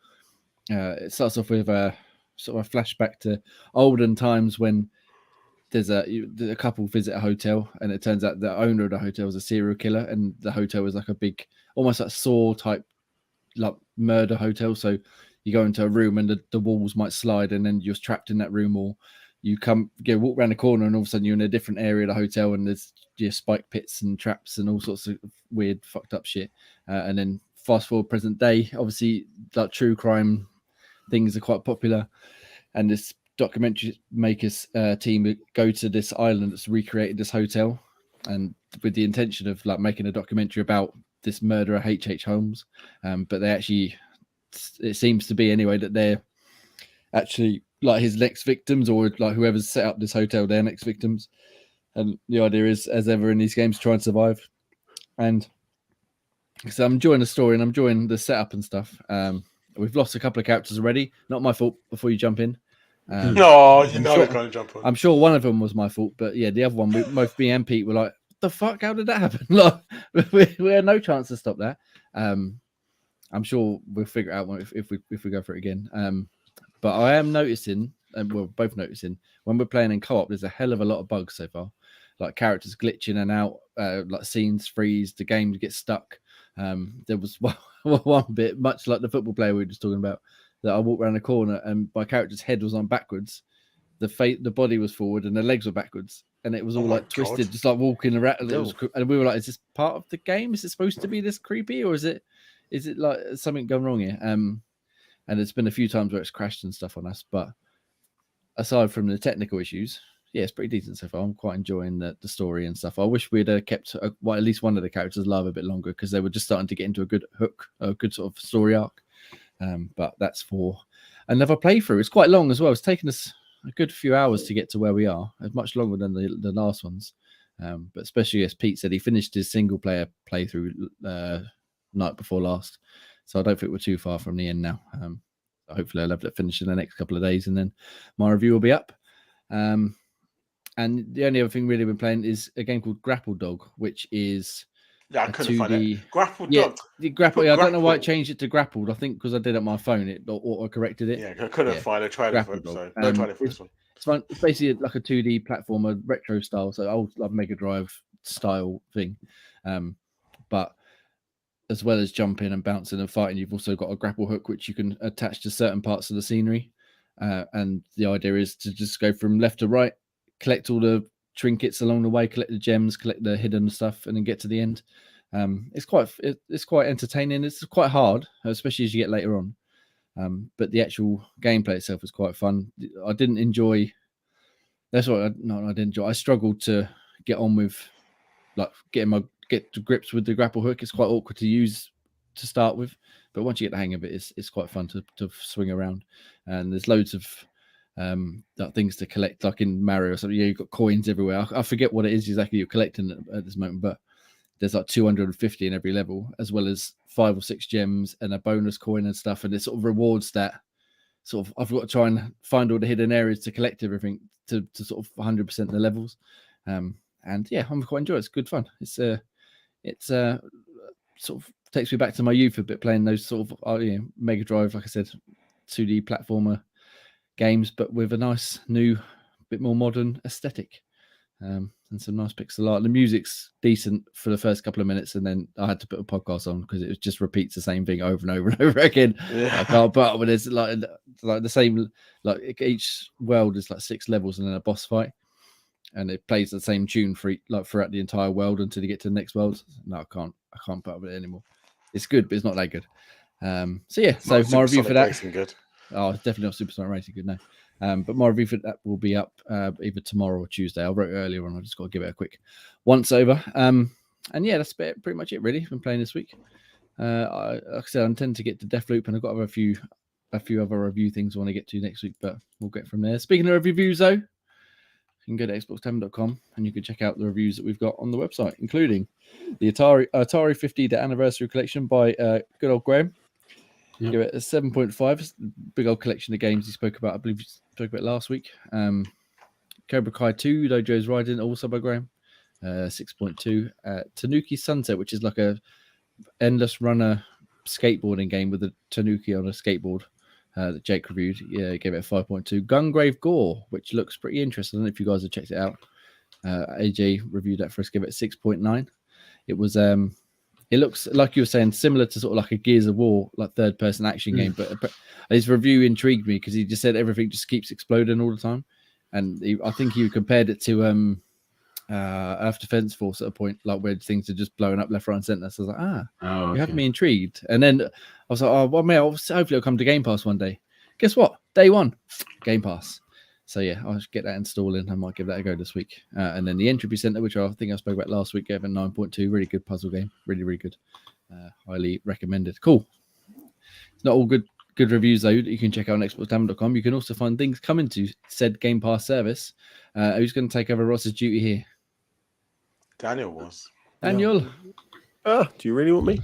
It starts off with a sort of a flashback to olden times when there's a couple visit a hotel, and it turns out the owner of the hotel is a serial killer, and the hotel is like a big, almost like Saw type, like murder hotel. So you go into a room and the walls might slide, and then you're trapped in that room, or you walk around the corner, and all of a sudden you're in a different area of the hotel, and there's spike pits and traps and all sorts of weird, fucked up shit. And then fast forward present day, obviously, like true crime things are quite popular, and this documentary makers team go to this island that's recreated this hotel, and with the intention of like making a documentary about this murderer H.H. Holmes, but they actually, it seems to be anyway, that they're actually like his next victims, or like whoever's set up this hotel, their next victims. And the idea is, as ever in these games, try and survive. And so I'm enjoying the story and I'm enjoying the setup and stuff. We've lost a couple of characters already. Not my fault. Before you jump in, No, you know, kind of jump on. I'm sure one of them was my fault, but yeah, the other one, both me and Pete were like, "What the fuck? How did that happen?" Like, we had no chance to stop that. I'm sure we'll figure it out if we go for it again. But I am noticing, and we're both noticing, when we're playing in co-op, there's a hell of a lot of bugs so far. Like characters glitching and out, like scenes freeze, the game gets stuck. There was one bit, much like the football player we were just talking about, that I walked around the corner and my character's head was on backwards, the body was forward, and the legs were backwards, and it was all like twisted, just like walking around. And we were like, "Is this part of the game? Is it supposed to be this creepy, or is it like something going wrong here?" And there's been a few times where it's crashed and stuff on us, but aside from the technical issues, yeah, it's pretty decent so far. I'm quite enjoying the story and stuff. I wish we'd kept at least one of the characters alive a bit longer, because they were just starting to get into a good hook, a good sort of story arc. But that's for another playthrough. It's quite long as well. It's taken us a good few hours to get to where we are. It's much longer than the last ones. But especially as Pete said, he finished his single player playthrough night before last. So I don't think we're too far from the end now. Hopefully I'll have it finished in the next couple of days, and then my review will be up. And the only other thing really we've been playing is a game called Grapple Dog, which is I couldn't find it. Grapple Dog. The Grapple. Yeah, I don't know why it changed it to Grappled. I think because I did it on my phone, it auto corrected it. Yeah, I couldn't find a trailer for it. So no trailer for this one. It's fun. It's basically like a 2D platformer, retro style, so old like Mega Drive style thing. But as well as jumping and bouncing and fighting, you've also got a grapple hook which you can attach to certain parts of the scenery. And the idea is to just go from left to right, collect all the trinkets along the way, collect the gems, collect the hidden stuff, and then get to the end. It's quite entertaining. It's quite hard, especially as you get later on. But the actual gameplay itself was quite fun. I didn't enjoy. That's what I didn't enjoy. I struggled to get on with, like, get to grips with the grapple hook. It's quite awkward to use to start with, but once you get the hang of it, it's quite fun to swing around. And there's loads of like things to collect, like in Mario or something. Yeah, you've got coins everywhere. I forget what it is exactly you're collecting at this moment, but there's like 250 in every level, as well as 5 or 6 gems and a bonus coin and stuff. And it sort of rewards that sort of, I've got to try and find all the hidden areas to collect everything to sort of 100% the levels. And yeah, I'm quite enjoying it. It's good fun. It's sort of takes me back to my youth a bit, playing those sort of Mega Drive, like I said, 2D platformer games, but with a nice new, bit more modern aesthetic. And some nice pixel art. The music's decent for the first couple of minutes, and then I had to put a podcast on because it just repeats the same thing over and over and over again. Yeah. I can't put up with it. It's like the same, like each world is like 6 levels and then a boss fight, and it plays the same tune for throughout the entire world until you get to the next world. No, I can't put up with it anymore. It's good, but it's not that good. Not my review for that. Racing good. Oh, it's definitely not Supersonic Racing good, no. But my review for that will be up either tomorrow or Tuesday. I wrote it earlier on. I just got to give it a quick once over. And yeah, that's pretty much it, really. I've been playing this week. Like I said, I intend to get to Deathloop, and I've got a few other review things I want to get to next week, but we'll get from there. Speaking of reviews, though, you can go to xboxtavern.com and you can check out the reviews that we've got on the website, including the Atari 50th Anniversary Collection by good old Graham. Yep. Give it a 7.5. Big old collection of games he spoke about. I believe he spoke about last week. Cobra Kai 2, Dojo's Riding, also by Graham. 6.2. Tanuki Sunset, which is like a endless runner skateboarding game with a Tanuki on a skateboard that Jake reviewed. Yeah, gave it a 5.2. Gungrave Gore, which looks pretty interesting. I don't know if you guys have checked it out. AJ reviewed that for us. Give it 6.9. It was it looks like you were saying similar to sort of like a Gears of War, like third person action game. But his review intrigued me because he just said everything just keeps exploding all the time, and I think he compared it to Earth Defense Force at a point, like where things are just blowing up left, right, and center. So I was like, you have me intrigued. And then I was like, oh, well, man, hopefully it'll come to Game Pass one day. Guess what? Day one, Game Pass. So yeah, I'll get that installing. I might give that a go this week. And then the Entropy Center, which I think I spoke about last week, gave a 9.2. Really good puzzle game. Really, really good. Highly recommended. Cool. It's not all good reviews though that you can check out on xboxtavern.com. You can also find things coming to said Game Pass service. Who's going to take over Ross's duty here? Daniel was. Daniel. Do you really want me?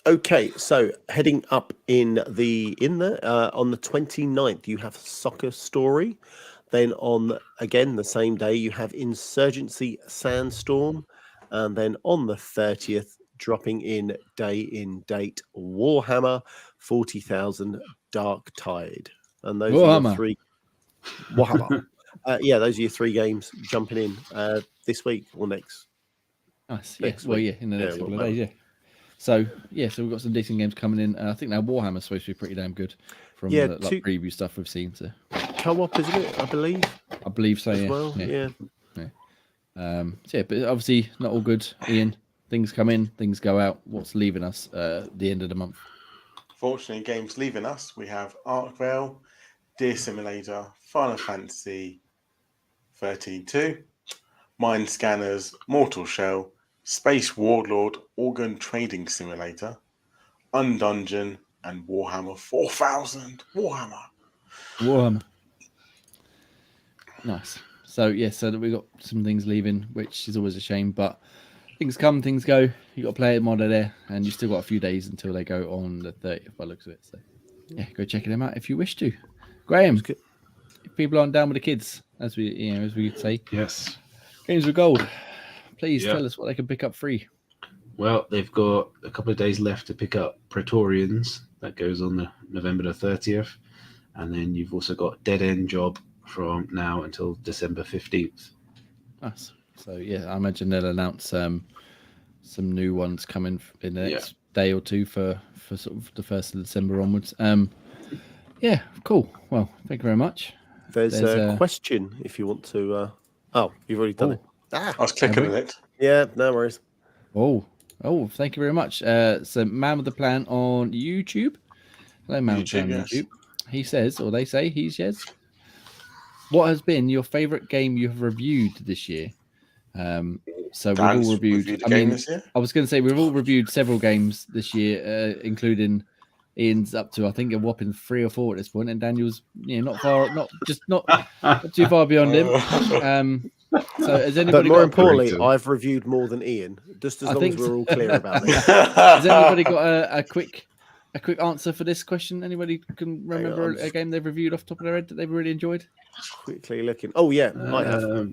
Okay, so heading up on the 29th, you have Soccer Story. Then on, again, the same day, you have Insurgency Sandstorm. And then on the 30th, dropping in date, Warhammer 40,000 Dark Tide. And those are your three... Warhammer. Those are your three games jumping in this week or next. Nice. Yeah. Well, yeah, in the next couple of days, yeah. So we've got some decent games coming in. I think now Warhammer's supposed to be pretty damn good from the preview stuff we've seen. So co-op, isn't it? I believe so. Yeah. Well, yeah. But obviously not all good. Ian, things come in, things go out. What's leaving us the end of the month? Fortunately, games leaving us. We have Arkvale, Deer Simulator, Final Fantasy 13-2, Mind Scanners, Mortal Shell, Space Warlord, Organ Trading Simulator, Undungeon, and Warhammer 4000. Warhammer. Nice. So we got some things leaving, which is always a shame, but things come, things go. You got to play it mod there, and you still got a few days until they go on the 30th by the looks of it. So yeah, go check them out if you wish to. Graham, if people aren't down with the kids, as we could say, yes, Games with Gold. Please tell us what they can pick up free. Well, they've got a couple of days left to pick up Praetorians. That goes on the November the 30th. And then you've also got Dead End Job from now until December 15th. Nice. So, I imagine they'll announce some new ones coming in the next day or two for sort of the 1st of December onwards. Cool. Well, thank you very much. There's a question if you want to... you've already done it. I was clicking on it. Yeah, no worries. Oh, thank you very much. So Man with the Plan on YouTube. Hello, Man with the Plan on YouTube. He says, or they say, he says, what has been your favourite game you have reviewed this year? So we've all reviewed this year? I was going to say we've all reviewed several games this year, including Ian's up to I think a whopping 3 or 4 at this point, and Daniel's not too far beyond him. So has anybody? But more importantly, I've reviewed more than Ian. Just as long as we're all clear about this. Has anybody got a quick answer for this question? Anybody can remember a game they've reviewed off the top of their head that they've really enjoyed? Quickly looking. Oh yeah, I have.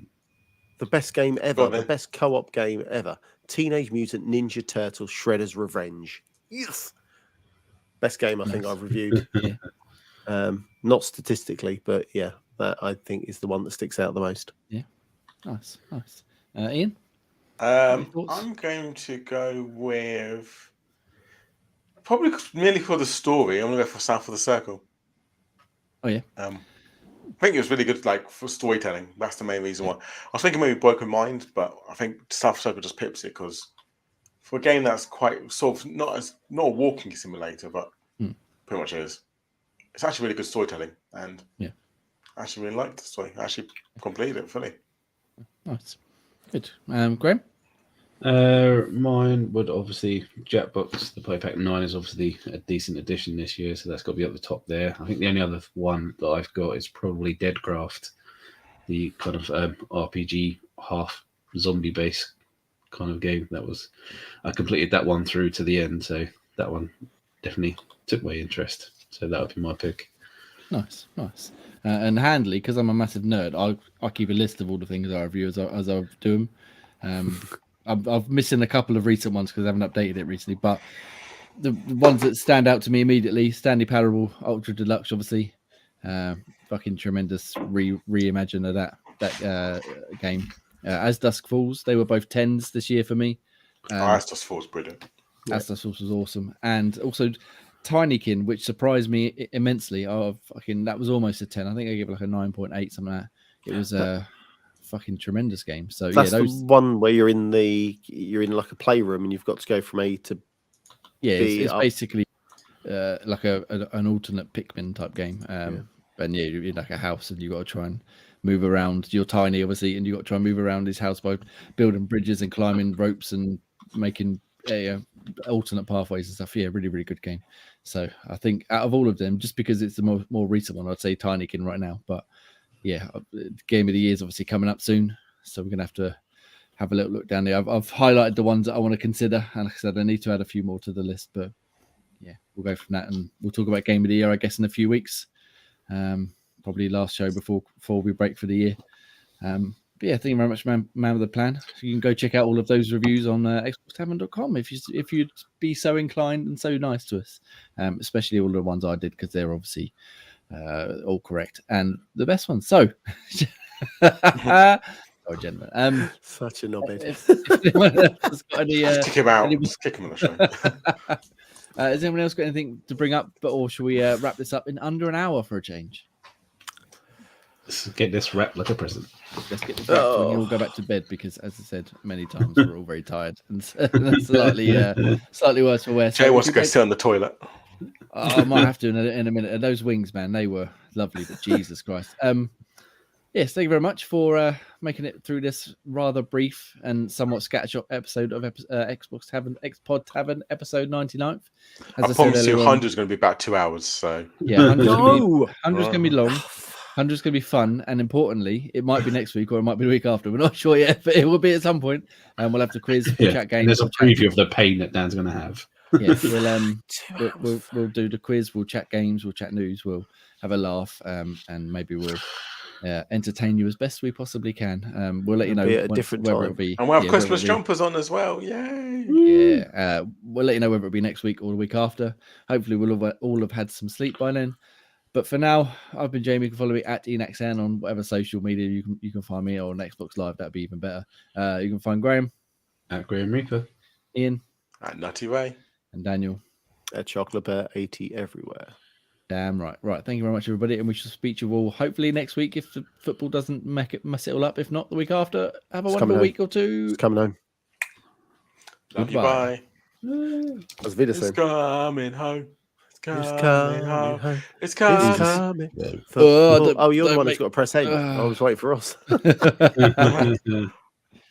The best game ever, the best co-op game ever. Teenage Mutant Ninja Turtles Shredder's Revenge. Yes. Best game I think I've reviewed. Not statistically, but that I think is the one that sticks out the most. Yeah. Nice. Ian? I'm going to go with probably merely for the story. I'm going to go for South of the Circle. Oh yeah. I think it was really good, like for storytelling. That's the main reason why. I was thinking maybe Broken Mind, but I think South of the Circle just pips it because for a game that's quite sort of not a walking simulator, but pretty much is. It's actually really good storytelling, and yeah, I actually really liked the story. I actually completed it fully. Nice, good. Graham? Mine would obviously Jackbox. The Play Pack 9 is obviously a decent addition this year, so that's got to be at the top there. I think the only other one that I've got is probably Deadcraft, the kind of RPG half zombie based kind of game. I completed that one through to the end, so that one definitely took my interest. So that would be my pick. Nice. And handily, because I'm a massive nerd, I keep a list of all the things I review as I do them. I'm missing a couple of recent ones because I haven't updated it recently, but the ones that stand out to me immediately: Stanley Parable Ultra Deluxe, obviously, fucking tremendous reimagine of that game. As Dusk Falls, they were both 10s this year for me. As Dusk Falls, brilliant. As Dusk Falls was awesome, and also Tinykin, which surprised me immensely. That was almost a 10. I think I gave it like a 9.8, something like that. It was a fucking tremendous game. So that's those the one where you're in like a playroom and you've got to go from A to B. It's up. basically like an alternate Pikmin type game. And you're in like a house and you got to try and move around. You're tiny, obviously, and you got to try and move around this house by building bridges and climbing ropes and making alternate pathways and stuff. Yeah, really, really good game. So I think out of all of them, just because it's the more recent one, I'd say Tinykin right now. But yeah, Game of the Year is obviously coming up soon, so we're gonna have to have a little look down there. I've highlighted the ones that I want to consider, and like I said, I need to add a few more to the list. But yeah, we'll go from that, and we'll talk about Game of the Year, I guess, in a few weeks. Probably last show before we break for the year. But yeah, thank you very much, man with the plan. So you can go check out all of those reviews on xboxtavern.com if you'd be so inclined and so nice to us, especially all the ones I did, because they're obviously all correct and the best ones. So, sorry, gentlemen. Such a knobhead. If anyone else has got any, kick him out. Just kick him on the show. Has anyone else got anything to bring up, or shall we wrap this up in under an hour for a change? Let's get this wrapped like a present. Let's get this wrapped so we can all go back to bed, because, as I said many times, we're all very tired and slightly worse for wear. Jay wants to go sit on the toilet. I might have to in a minute. And those wings, man, they were lovely, but Jesus Christ. Yes, thank you very much for making it through this rather brief and somewhat scattershot episode of Xbox Tavern, Xpod Tavern, episode 99. I promise you, 100 is going to be about 2 hours. So yeah, 100 is going to be long. 100 is going to be fun, and importantly, it might be next week or it might be the week after. We're not sure yet, but it will be at some point. And we'll have to quiz, chat games. There's a preview of the pain that Dan's going to have. Yeah, we'll do the quiz. We'll chat games. We'll chat news. We'll have a laugh, and maybe we'll entertain you as best we possibly can. We'll let you know at a different time. It'll be, and we'll have Christmas jumpers on as well. Yay! Yeah, we'll let you know whether it'll be next week or the week after. Hopefully, we'll all have had some sleep by then. But for now, I've been Jamie. You can follow me at ENAXN on whatever social media you can find me, or on Xbox Live. That'd be even better. You can find Graham at Graham Reaper, Ian at Nutty Ray, and Daniel at Chocolate Bear 80 everywhere. Damn right. Right. Thank you very much, everybody. And we shall speak to you all hopefully next week if the football doesn't mess it all up. If not, the week after. Have a wonderful week or two. It's coming home. Goodbye. It's coming home. It's coming home. It's coming. coming. Oh, you're the one who's got to press end. I was waiting for Ross.